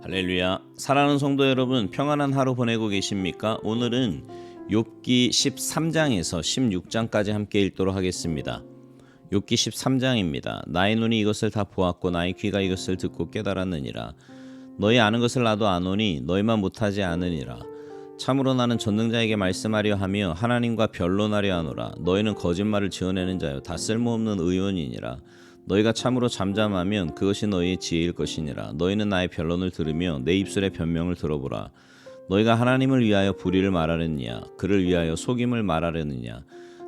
할렐루야. 사랑하는 성도 여러분, 평안한 하루 보내고 계십니까? 오늘은 욥기 13장에서 16장까지 함께 읽도록 하겠습니다. 욥기 13장입니다. 나의 눈이 이것을 다 보았고 나의 귀가 이것을 듣고 깨달았느니라. 너희 아는 것을 나도 아노니 너희만 못하지 않으니라. 참으로 나는 전능자에게 말씀하려 하며 하나님과 변론하려 하노라. 너희는 거짓말을 지어내는 자요 다 쓸모없는 의논이니라. 너희가 참으로 잠잠하면 그것이 너희의 지혜일 것이니라. 너희는 나의 변론을 들으며 내 입술의 변명을 들어보라. 너희가 하나님을 위하여 불의를 말하느냐 그를 위하여 속임을 말하려느냐.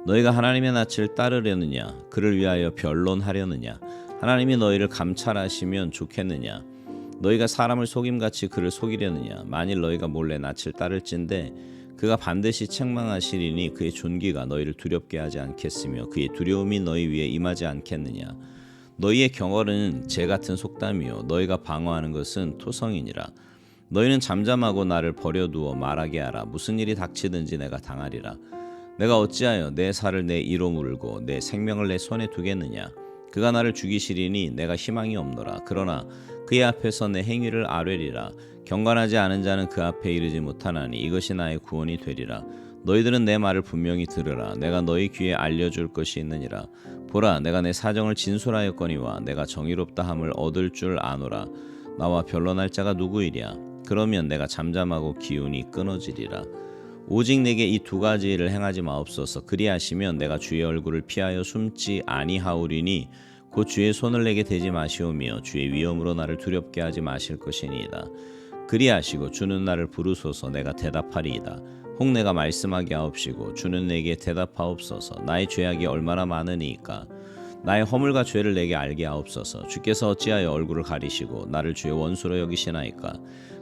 너희가 하나님의 낯을 따르려느냐 그를 위하여 변론하려느냐. 하나님이 너희를 감찰하시면 좋겠느냐. 너희가 사람을 속임같이 그를 속이려느냐. 만일 너희가 몰래 낯을 따를진대 그가 반드시 책망하시리니 그의 존귀가 너희를 두렵게 하지 않겠으며 그의 두려움이 너희 위에 임하지 않겠느냐. 너희의 경얼은 재 같은 속담이요 너희가 방어하는 것은 토성이니라. 너희는 잠잠하고 나를 버려두어 말하게 하라. 무슨 일이 닥치든지 내가 당하리라. 내가 어찌하여 내 살을 내 이로 물고 내 생명을 내 손에 두겠느냐. 그가 나를 죽이시리니 내가 희망이 없노라. 그러나 그의 앞에서 내 행위를 아뢰리라. 경건하지 않은 자는 그 앞에 이르지 못하나니 이것이 나의 구원이 되리라. 너희들은 내 말을 분명히 들으라. 내가 너희 귀에 알려줄 것이 있느니라. 보라, 내가 내 사정을 진술하였거니와 내가 정의롭다 함을 얻을 줄 아노라. 나와 변론할 자가 누구이랴. 그러면 내가 잠잠하고 기운이 끊어지리라. 오직 내게 이 두 가지를 행하지 마옵소서. 그리하시면 내가 주의 얼굴을 피하여 숨지 아니하오리니 곧 주의 손을 내게 대지 마시오며 주의 위엄으로 나를 두렵게 하지 마실 것이니이다. 그리하시고 주는 나를 부르소서. 내가 대답하리이다. 혹 내가 말씀하게 하옵시고 주는 내게 대답하옵소서. 나의 죄악이 얼마나 많으니이까. 나의 허물과 죄를 내게 알게 하옵소서. 주께서 어찌하여 얼굴을 가리시고 나를 주의 원수로 여기시나이까.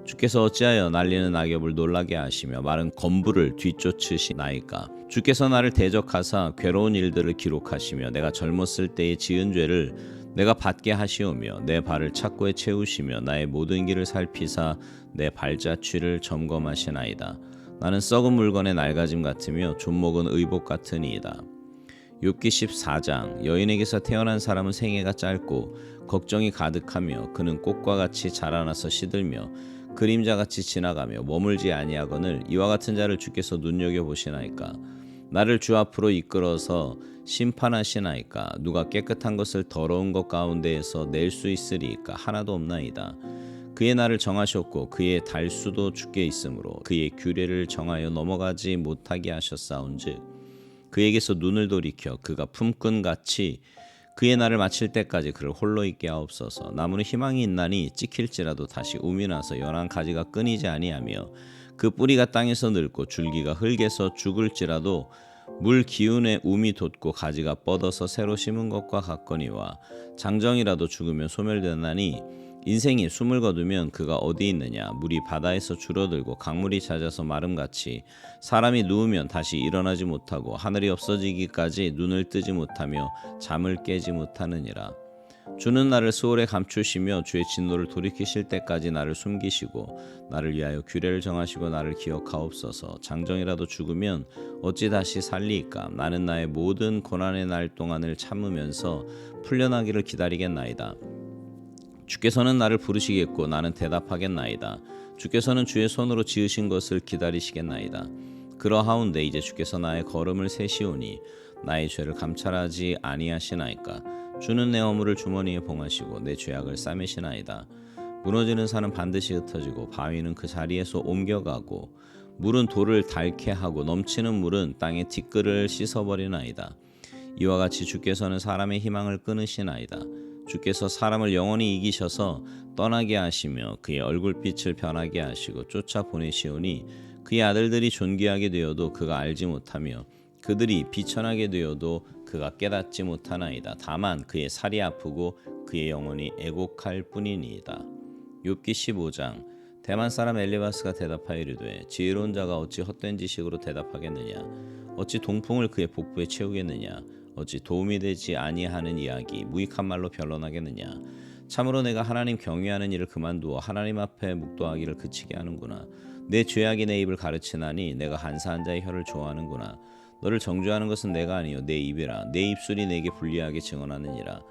주께서 어찌하여 날리는 악엽을 놀라게 하시며 마른 검부를 뒤쫓으시나이까. 주께서 나를 대적하사 괴로운 일들을 기록하시며 내가 젊었을 때의 지은 죄를 내가 받게 하시오며 내 발을 착고에 채우시며 나의 모든 길을 살피사 내 발자취를 점검하시나이다. 나는 썩은 물건의 낡아짐 같으며 존목은 의복 같으니이다. 욥기 14장. 여인에게서 태어난 사람은 생애가 짧고 걱정이 가득하며 그는 꽃과 같이 자라나서 시들며 그림자같이 지나가며 머물지 아니하거늘 이와 같은 자를 주께서 눈여겨보시나이까. 나를 주 앞으로 이끌어서 심판하시나이까. 누가 깨끗한 것을 더러운 것 가운데에서 낼 수 있으리이까. 하나도 없나이다. 그의 날을 정하셨고 그의 달수도 주께 있으므로 그의 규례를 정하여 넘어가지 못하게 하셨사온즉 그에게서 눈을 돌이켜 그가 품꾼같이 그의 날을 마칠 때까지 그를 홀로 있게 하옵소서. 나무는 희망이 있나니 찍힐지라도 다시 움이 나서 연한 가지가 끊이지 아니하며 그 뿌리가 땅에서 늙고 줄기가 흙에서 죽을지라도 물 기운에 움이 돋고 가지가 뻗어서 새로 심은 것과 같거니와 장정이라도 죽으면 소멸되나니 인생이 숨을 거두면 그가 어디 있느냐. 물이 바다에서 줄어들고 강물이 잦아서 마름같이 사람이 누우면 다시 일어나지 못하고 하늘이 없어지기까지 눈을 뜨지 못하며 잠을 깨지 못하느니라. 주는 나를 수월에 감추시며 주의 진노를 돌이키실 때까지 나를 숨기시고 나를 위하여 규례를 정하시고 나를 기억하옵소서. 장정이라도 죽으면 어찌 다시 살리이까. 나는 나의 모든 고난의 날 동안을 참으면서 풀려나기를 기다리겠나이다. 주께서는 나를 부르시겠고 나는 대답하겠나이다. 주께서는 주의 손으로 지으신 것을 기다리시겠나이다. 그러하온데 이제 주께서 나의 걸음을 세시오니 나의 죄를 감찰하지 아니하시나이까. 주는 내 허물을 주머니에 봉하시고 내 죄악을 싸매시나이다. 무너지는 산은 반드시 흩어지고 바위는 그 자리에서 옮겨가고 물은 돌을 닳게 하고 넘치는 물은 땅의 티끌을 씻어버리나이다. 이와 같이 주께서는 사람의 희망을 끊으시나이다. 주께서 사람을 영원히 이기셔서 떠나게 하시며 그의 얼굴빛을 변하게 하시고 쫓아보내시오니 그의 아들들이 존귀하게 되어도 그가 알지 못하며 그들이 비천하게 되어도 그가 깨닫지 못하나이다. 다만 그의 살이 아프고 그의 영혼이 애곡할 뿐이니이다. 욥기 15장. 대만 사람 엘리바스가 대답하여 이르되 지혜로운 자가 어찌 헛된 지식으로 대답하겠느냐. 어찌 동풍을 그의 복부에 채우겠느냐. 어찌 도움이 되지 아니하는 이야기 무익한 말로 변론하겠느냐. 참으로 내가 하나님 경외하는 일을 그만두어 하나님 앞에 묵도하기를 그치게 하는구나. 내 죄악이 내 입을 가르치나니 내가 한사한 자의 혀를 좋아하는구나. 너를 정죄하는 것은 내가 아니요 내 입이라. 내 입술이 내게 불리하게 증언하느니라.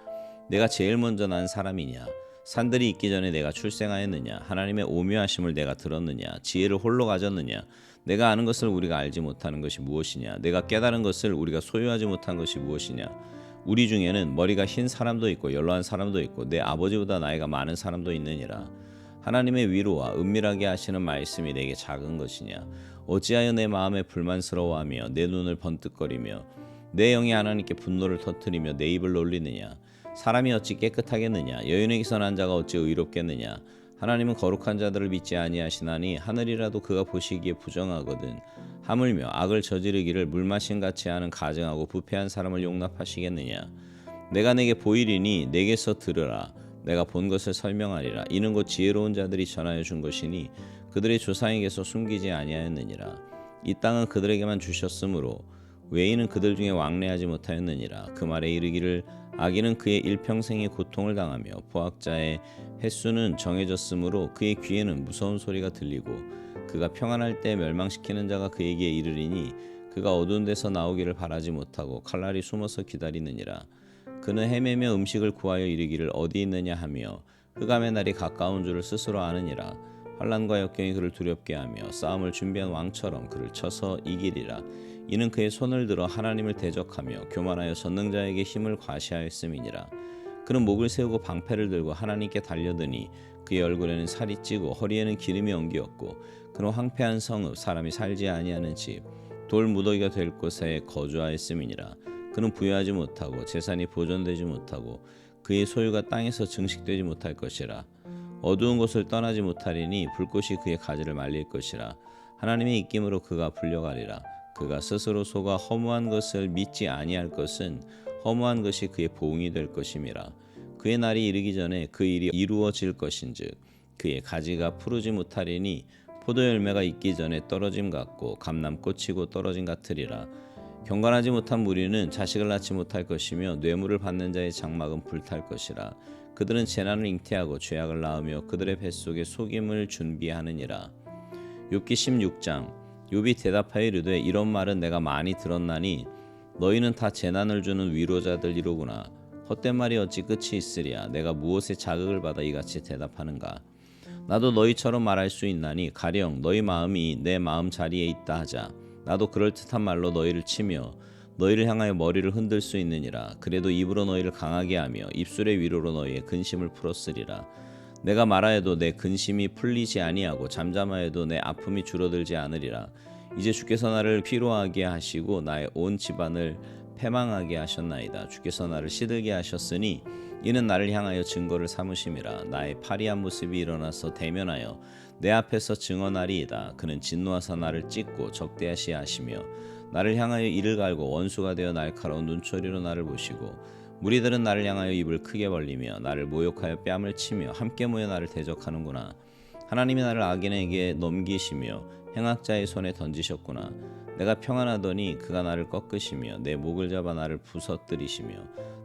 내가 제일 먼저 난 사람이냐. 산들이 있기 전에 내가 출생하였느냐? 하나님의 오묘하심을 내가 들었느냐? 지혜를 홀로 가졌느냐? 내가 아는 것을 우리가 알지 못하는 것이 무엇이냐? 내가 깨달은 것을 우리가 소유하지 못한 것이 무엇이냐? 우리 중에는 머리가 흰 사람도 있고 연로한 사람도 있고 내 아버지보다 나이가 많은 사람도 있느니라. 하나님의 위로와 은밀하게 하시는 말씀이 내게 작은 것이냐? 어찌하여 내 마음에 불만스러워하며 내 눈을 번뜩거리며 내 영이 하나님께 분노를 터뜨리며 내 입을 놀리느냐? 사람이 어찌 깨끗하겠느냐? 여인에게 선한 자가 어찌 의롭겠느냐? 하나님은 거룩한 자들을 믿지 아니하시나니 하늘이라도 그가 보시기에 부정하거든. 하물며 악을 저지르기를 물마신 같이 하는 가증하고 부패한 사람을 용납하시겠느냐? 내가 내게 보이리니 내게서 들으라. 내가 본 것을 설명하리라. 이는 곧 지혜로운 자들이 전하여 준 것이니 그들의 조상에게서 숨기지 아니하였느니라. 이 땅은 그들에게만 주셨으므로 외인은 그들 중에 왕래하지 못하였느니라. 그 말에 이르기를 악인은 그의 일평생의 고통을 당하며 포악자의 횟수는 정해졌으므로 그의 귀에는 무서운 소리가 들리고 그가 평안할 때 멸망시키는 자가 그에게 이르리니 그가 어두운 데서 나오기를 바라지 못하고 칼날이 숨어서 기다리느니라. 그는 헤매며 음식을 구하여 이르기를 어디 있느냐 하며 흑암의 날이 가까운 줄을 스스로 아느니라. 환난과 역경이 그를 두렵게 하며 싸움을 준비한 왕처럼 그를 쳐서 이기리라. 이는 그의 손을 들어 하나님을 대적하며 교만하여 전능자에게 힘을 과시하였음이니라. 그는 목을 세우고 방패를 들고 하나님께 달려드니 그의 얼굴에는 살이 찌고 허리에는 기름이 엉기었고 그는 황폐한 성읍 사람이 살지 아니하는 집 돌 무더기가 될 곳에 거주하였음이니라. 그는 부유하지 못하고 재산이 보존되지 못하고 그의 소유가 땅에서 증식되지 못할 것이라. 어두운 곳을 떠나지 못하리니 불꽃이 그의 가지를 말릴 것이라. 하나님의 입김으로 그가 불려가리라. 그가 스스로 속아 허무한 것을 믿지 아니할 것은 허무한 것이 그의 보응이 될 것임이라. 그의 날이 이르기 전에 그 일이 이루어질 것인즉 그의 가지가 푸르지 못하리니 포도 열매가 있기 전에 떨어짐 같고 감람꽃이고 떨어짐 같으리라. 경건하지 못한 무리는 자식을 낳지 못할 것이며 뇌물을 받는 자의 장막은 불탈 것이라. 그들은 재난을 잉태하고 죄악을 낳으며 그들의 뱃속에 속임을 준비하느니라. 욥기 16장. 욥이 대답하여 이르되 이런 말은 내가 많이 들었나니 너희는 다 재난을 주는 위로자들이로구나. 헛된 말이 어찌 끝이 있으랴. 내가 무엇에 자극을 받아 이같이 대답하는가. 나도 너희처럼 말할 수 있나니 가령 너희 마음이 내 마음 자리에 있다 하자. 나도 그럴듯한 말로 너희를 치며 너희를 향하여 머리를 흔들 수 있느니라. 그래도 입으로 너희를 강하게 하며 입술의 위로로 너희의 근심을 풀었으리라. 내가 말하여도 내 근심이 풀리지 아니하고 잠잠하여도 내 아픔이 줄어들지 않으리라. 이제 주께서 나를 피로하게 하시고 나의 온 집안을 패망하게 하셨나이다. 주께서 나를 시들게 하셨으니 이는 나를 향하여 증거를 삼으심이라. 나의 파리한 모습이 일어나서 대면하여 내 앞에서 증언하리이다. 그는 진노하사 나를 찢고 적대하시하시며 나를 향하여 이를 갈고 원수가 되어 날카로운 눈초리로 나를 보시고 무리들은 나를 향하여 입을 크게 벌리며 나를 모욕하여 뺨을 치며 함께 모여 나를 대적하는구나. 하나님이 나를 악인에게 넘기시며 행악자의 손에 던지셨구나. 내가 평안하더니 그가 나를 꺾으시며 내 목을 잡아 나를 부서뜨리시며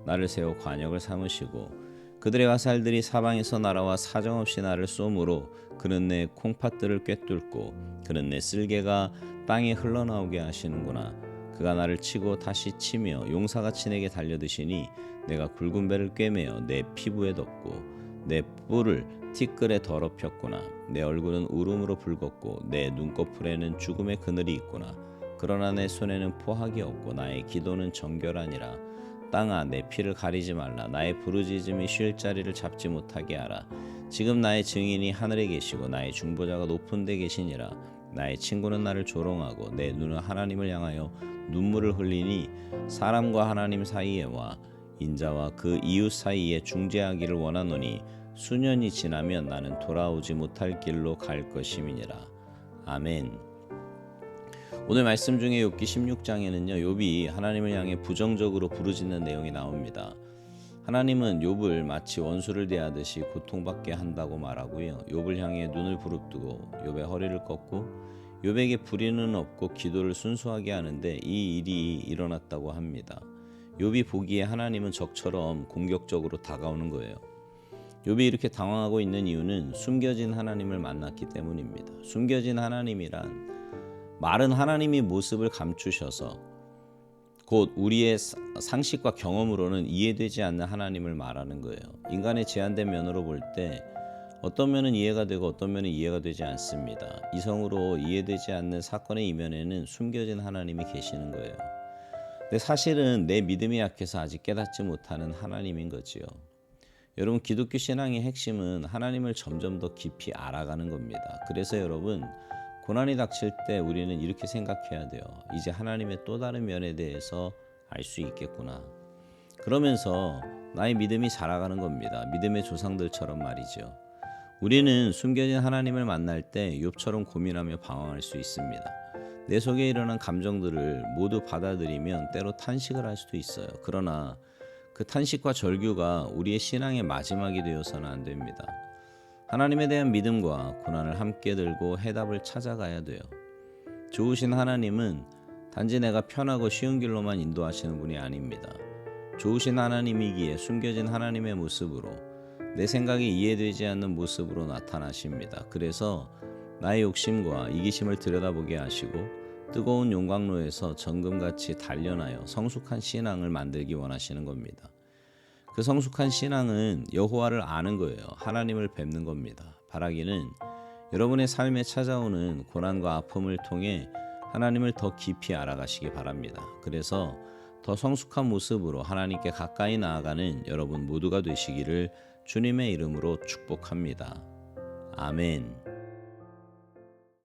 나를 세워 관역을 삼으시고 그들의 화살들이 사방에서 날아와 사정없이 나를 쏘므로 그는 내 콩팥들을 꿰뚫고 그는 내 쓸개가 땅에 흘러나오게 하시는구나. 그가 나를 치고 다시 치며 용사같이 내게 달려드시니 내가 굵은 배를 꿰매어 내 피부에 덮고 내 뿔을 티끌에 더럽혔구나. 내 얼굴은 울음으로 붉었고 내 눈꺼풀에는 죽음의 그늘이 있구나. 그러나 내 손에는 포학이 없고 나의 기도는 정결하니라. 땅아 내 피를 가리지 말라. 나의 부르짖음이 쉴 자리를 잡지 못하게 하라. 지금 나의 증인이 하늘에 계시고 나의 중보자가 높은 데 계시니라. 나의 친구는 나를 조롱하고 내 눈은 하나님을 향하여 눈물을 흘리니 사람과 하나님 사이에와 인자와 그 이웃 사이에 중재하기를 원하노니 수년이 지나면 나는 돌아오지 못할 길로 갈 것임이니라. 아멘. 오늘 말씀 중에 욥기 16장에는요 욥이 하나님을 향해 부정적으로 부르짖는 내용이 나옵니다. 하나님은 욥을 마치 원수를 대하듯이 고통받게 한다고 말하고요. 욥을 향해 눈을 부릅뜨고 욥의 허리를 꺾고 욥에게 불의는 없고 기도를 순수하게 하는데 이 일이 일어났다고 합니다. 욥이 보기에 하나님은 적처럼 공격적으로 다가오는 거예요. 욥이 이렇게 당황하고 있는 이유는 숨겨진 하나님을 만났기 때문입니다. 숨겨진 하나님이란 말은 하나님이 모습을 감추셔서 곧 우리의 상식과 경험으로는 이해되지 않는 하나님을 말하는 거예요. 인간의 제한된 면으로 볼 때 어떤 면은 이해가 되고 어떤 면은 이해가 되지 않습니다. 이성으로 이해되지 않는 사건의 이면에는 숨겨진 하나님이 계시는 거예요. 근데 사실은 내 믿음이 약해서 아직 깨닫지 못하는 하나님인 거지요. 여러분, 기독교 신앙의 핵심은 하나님을 점점 더 깊이 알아가는 겁니다. 그래서 여러분, 고난이 닥칠 때 우리는 이렇게 생각해야 돼요. 이제 하나님의 또 다른 면에 대해서 알 수 있겠구나. 그러면서 나의 믿음이 자라가는 겁니다. 믿음의 조상들처럼 말이죠. 우리는 숨겨진 하나님을 만날 때 욥처럼 고민하며 방황할 수 있습니다. 내 속에 일어난 감정들을 모두 받아들이면 때로 탄식을 할 수도 있어요. 그러나 그 탄식과 절규가 우리의 신앙의 마지막이 되어서는 안 됩니다. 하나님에 대한 믿음과 고난을 함께 들고 해답을 찾아가야 돼요. 좋으신 하나님은 단지 내가 편하고 쉬운 길로만 인도하시는 분이 아닙니다. 좋으신 하나님이기에 숨겨진 하나님의 모습으로, 내 생각이 이해되지 않는 모습으로 나타나십니다. 그래서 나의 욕심과 이기심을 들여다보게 하시고 뜨거운 용광로에서 정금같이 단련하여 성숙한 신앙을 만들기 원하시는 겁니다. 그 성숙한 신앙은 여호와를 아는 거예요. 하나님을 뵙는 겁니다. 바라기는 여러분의 삶에 찾아오는 고난과 아픔을 통해 하나님을 더 깊이 알아가시기 바랍니다. 그래서 더 성숙한 모습으로 하나님께 가까이 나아가는 여러분 모두가 되시기를 주님의 이름으로 축복합니다. 아멘.